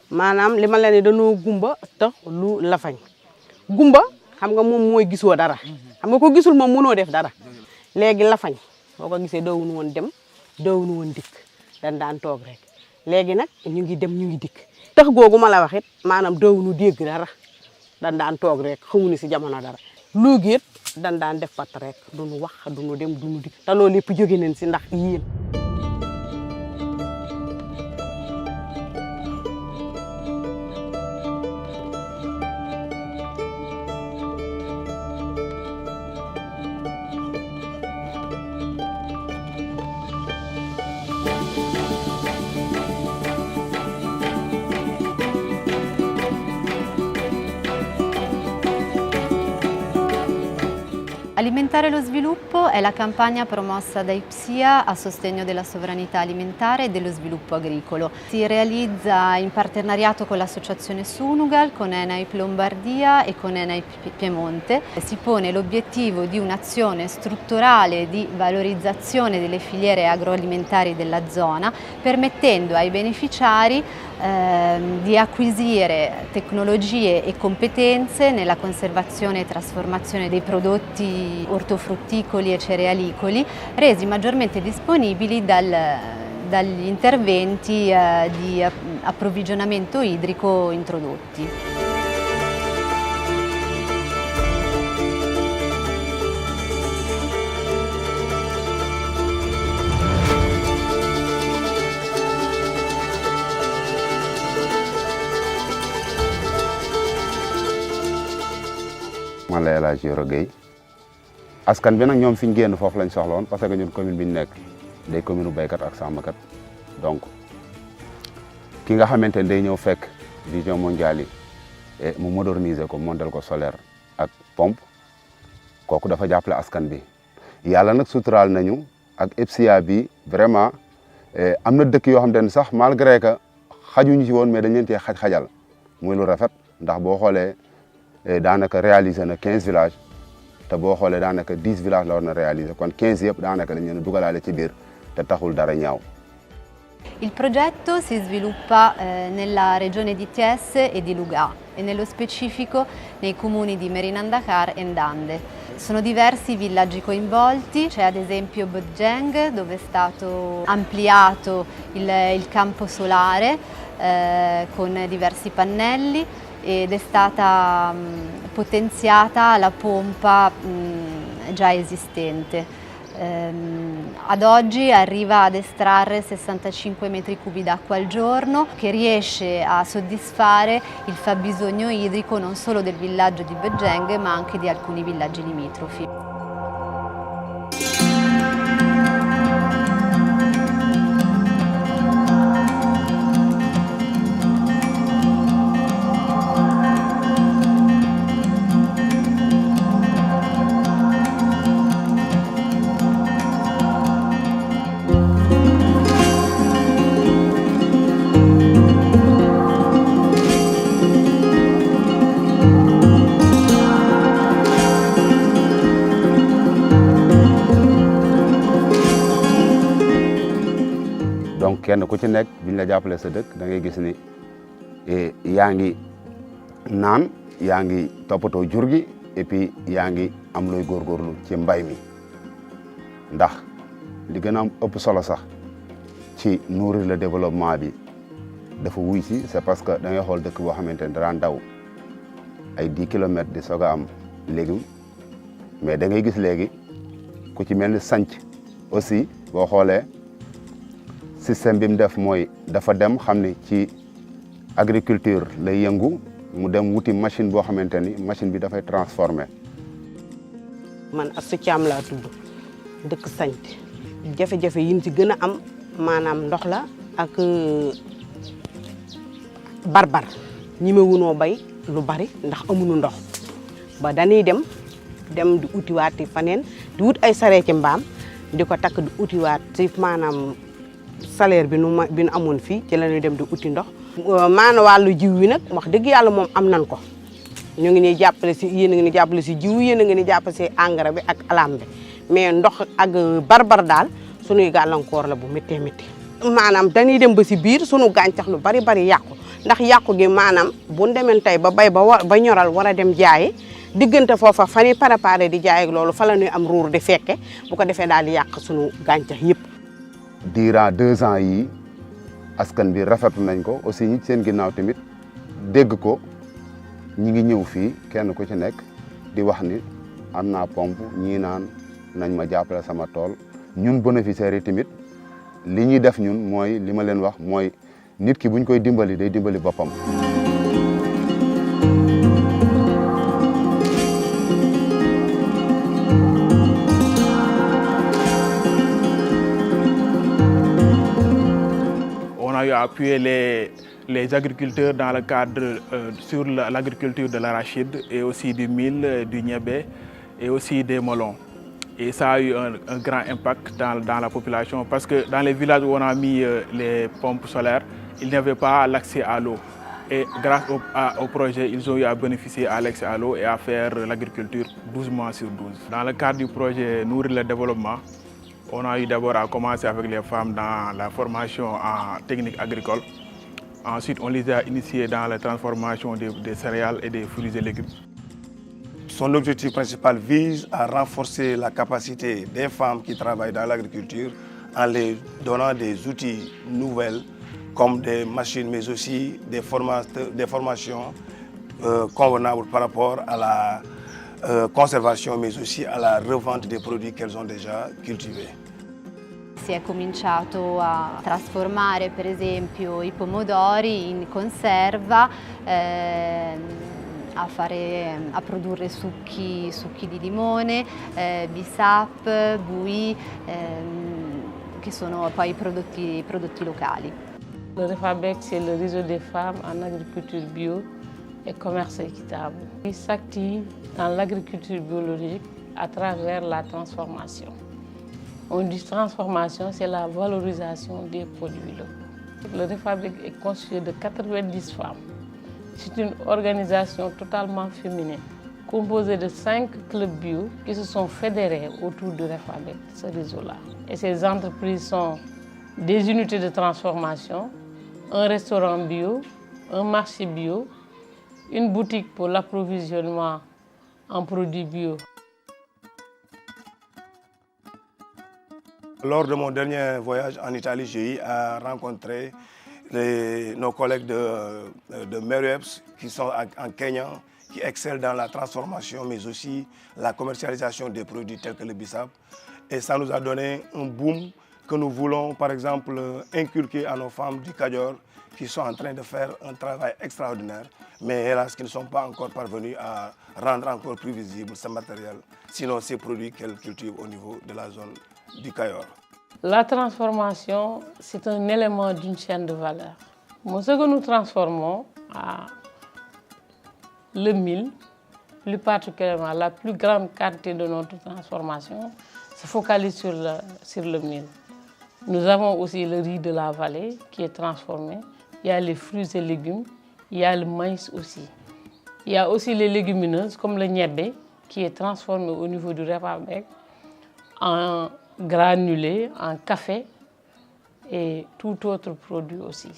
maanaam li ma la ne dañoo gumba tax lu lafañ gumba xam nga moom mooy gisoo dara xam nga ko gisul moom mënoo def dara léegi lafañ boo ko gisee doowuñu woon dem doowuñu woon dikk dañ daan toog rek léegi nag ñu ngi dem ñu ngi dikk tax googu ma la wax it maanaam doowuñu dégg dara dañ daan toog rek xamuñu si jamono dara loogi it dañ daan def pat rek duñu wax duñu dem duñu dikk te loolu lépp jóge nañ si ndax yéen. Alimentare lo sviluppo è la campagna promossa da IPSIA a sostegno della sovranità alimentare e dello sviluppo agricolo. Si realizza in partenariato con l'associazione Sunugal, con ENAIP Lombardia e con ENAIP Piemonte. Si pone l'obiettivo di un'azione strutturale di valorizzazione delle filiere agroalimentari della zona, permettendo ai beneficiari di acquisire tecnologie e competenze nella conservazione e trasformazione dei prodotti ortofrutticoli e cerealicoli, resi maggiormente disponibili dagli interventi di approvvigionamento idrico introdotti. man la El Hadj Yoro Gueye askan bi nag ñoom fi ñu génn foofu lañ soxla woon parce que ñun commune bi ñu nekk day commune béykat ak sàmmkat donc ki nga xamante ne day ñëw fekk vision mondiale yi mu moderniser ko montel ko solaire ak pompe kooku dafa jàppale askan bi yàlla nag suturaal nañu ak IPSIA bi vraiment am na dëkk yoo xamante ne sax malgré que xajuñu ci woon mais dañ leen cee xaj-xajal muy lu rafet ndax boo xoolee daanaka réalisé na 15 villages te boo xoolee daanaka 10 villages la war na réaliser kon 15 yëpp daanaka dañu leen dugalaale ci biir te taxul dara ñaaw. Il progetto si sviluppa nella regione di Thiès e di Luga e nello specifico nei comuni di Merinandakar e Ndande. Sono diversi i villaggi coinvolti, c'è ad esempio Botjeng dove è stato ampliato il campo solare con diversi pannelli ed è stata potenziata la pompa già esistente. Ad oggi arriva ad estrarre 65 metri cubi d'acqua al giorno che riesce a soddisfare il fabbisogno idrico non solo del villaggio di Botjeng ma anche di alcuni villaggi limitrofi. donc kenn ku ci nekk biñ la jàppale sa dëkk da ngay gis ni yaa ngi naan yaa ngi toppatoo jur gi et puis yaa ngi am looy góorgóorlu ci mbay mi ndax li gën a am ëpp solo sax ci nourrir le développement bi dafa wuy si c'est parce que da ngay xool dëkk boo xamante ne daan daw ay 10 kilomètres di soog a am légume mais da ngay gis léegi ku ci mel ni sanc aussi boo xoolee système bi mu def mooy dafa dem xam ni ci agriculture lay yëngu mu dem wuti machine boo xamante ni machine bi dafay transformer. man Astou Thiam laa tudd dëkk Sanc jafe-jafe yi ñu ci gën a am maanaam ndox la ak barbar ñi ma wunoo bay lu bari ndax amuñu ndox ba dañuy dem di utiwaati faneen di wut ay sareeti mbaam di ko takk di utiwaat ci maanaam salaire bi nu amoon fii ci la ñuy dem di uti ndox. maanaam wàllu jiw wi nag wax dëgg yàlla moom am nan ko ñu ngi ñuy jàppale si yéen a ngi ñuy jàppale si jiw yéen a ngi ñuy jàppale si engrais bi ak alam bi mais ndox ak barbar daal suñuy gàllankoor la bu méttee métti maanaam dañuy dem ba si biir sunu gàncax lu bari yàqu ndax yàqu gi maanaam bu ñu demee tey ba bay ba ñoral war a dem jaayi diggante foofa fa ñuy préparé di jaay ak loolu fa la ñuy am ruur di fekke bu ko defee daal di yàq sunu gàncax yëpp. durant 2 ans yi askan bi rafetlu nañ ko aussi ñi seen ginnaaw tamit dégg ko ñi ngi ñëw fii kenn ku ci nekk di wax ni am naa pompe ñii naan nañ ma jàppale sama tool ñun bénéficiaires yi tamit li ñuy def ñun mooy li ma leen wax mooy nit ki buñ koy dimbali day dimbali boppam. On a eu à appuyer les agriculteurs dans le cadre sur l'agriculture de l'arachide et aussi du mil, du niébé et aussi des melons. Et ça a eu un grand impact dans la population parce que dans les villages où on a mis les pompes solaires, il n'y avait pas l'accès à l'eau. Et grâce au projet, ils ont eu à bénéficier à l'accès à l'eau et à faire l'agriculture 12 mois sur 12. Dans le cadre du projet Nourrir le développement, on a eu d'abord à commencer avec les femmes dans la formation en technique agricole. Ensuite, on les a initiées dans la transformation des céréales et des fruits et légumes. Son objectif principal vise à renforcer la capacité des femmes qui travaillent dans l'agriculture en les donnant des outils nouvelles comme des machines, mais aussi des formations convenables par rapport à la conservation, mais aussi à la revente des produits qu'elles ont déjà cultivés. Si è cominciato a trasformare per esempio i pomodori in conserva, a produrre succhi di limone, bisap, bouillie, che sono poi prodotti locali. Le REFABEC, c'est le réseau des femmes en agriculture bio et commerce équitable. Il s'active dans l'agriculture biologique à travers la transformation. On dit transformation, c'est la valorisation des produits locaux. Le REFABEC est constitué de 90 femmes. C'est une organisation totalement féminine, composée de 5 clubs bio qui se sont fédérés autour du REFABEC, ce réseau-là. Et ces entreprises sont des unités de transformation, un restaurant bio, un marché bio, une boutique pour l'approvisionnement en produits bio. Lors de mon dernier voyage en Italie, j'ai eu à rencontrer nos collègues de Merueps qui sont en Kenya, qui excellent dans la transformation, mais aussi la commercialisation des produits tels que le bissap. Et ça nous a donné un boom que nous voulons, par exemple, inculquer à nos femmes du Kadior qui sont en train de faire un travail extraordinaire, mais hélas, qui ne sont pas encore parvenus à rendre encore plus visible ce matériel, sinon ces produits qu'elles cultivent au niveau de la zone du Kadior. La transformation, c'est un élément d'une chaîne de valeur. Ce que nous transformons, le mil, plus particulièrement la plus grande quantité de notre transformation, se focalise sur le mil. Nous avons aussi le riz de la vallée qui est transformé. Il y a les fruits et légumes, il y a le maïs aussi. Il y a aussi les légumineuses comme le niébé qui est transformé au niveau du REFABEC en granulés, en café et tout autre produit aussi.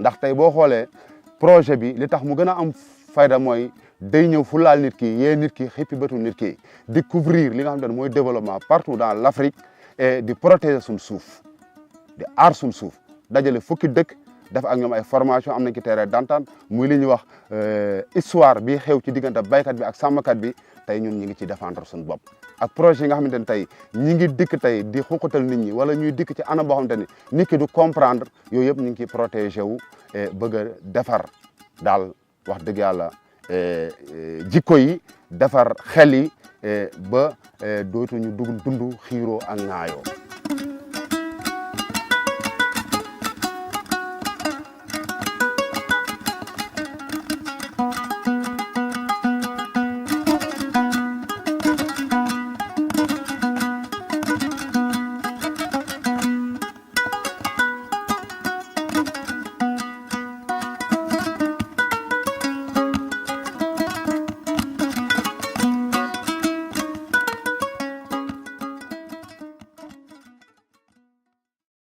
ndax tey boo xoolee projet bi li tax mu gën a am fayda mooy day ñëw fu laal nit ki yee nit ki xippi bëtu nit ki découvrir li nga xam ne mooy développement partout dans l'Afrique et di protéger suñ suuf di aar suñ suuf dajale fukki dëkk def ak ñoom ay formation am nañ ci terrain d'entente muy li ñuy wax histoire bi xew ci diggante baykat bi ak sàmmkat bi tey ñun ñi ngi ci défendre suñu bopp ak projet yi nga xamante ne tey ñi ngi dikk tey di xuqutal nit ñi wala ñuy dikk ci anam boo xamante ni nit ki du comprendre yooyu yëpp ñu ngi ciy protéger wu bëgg a defar daal wax dëgg yàlla jikko yi defar xel yi ba dootuñu dund xiiroo ak ŋaayoo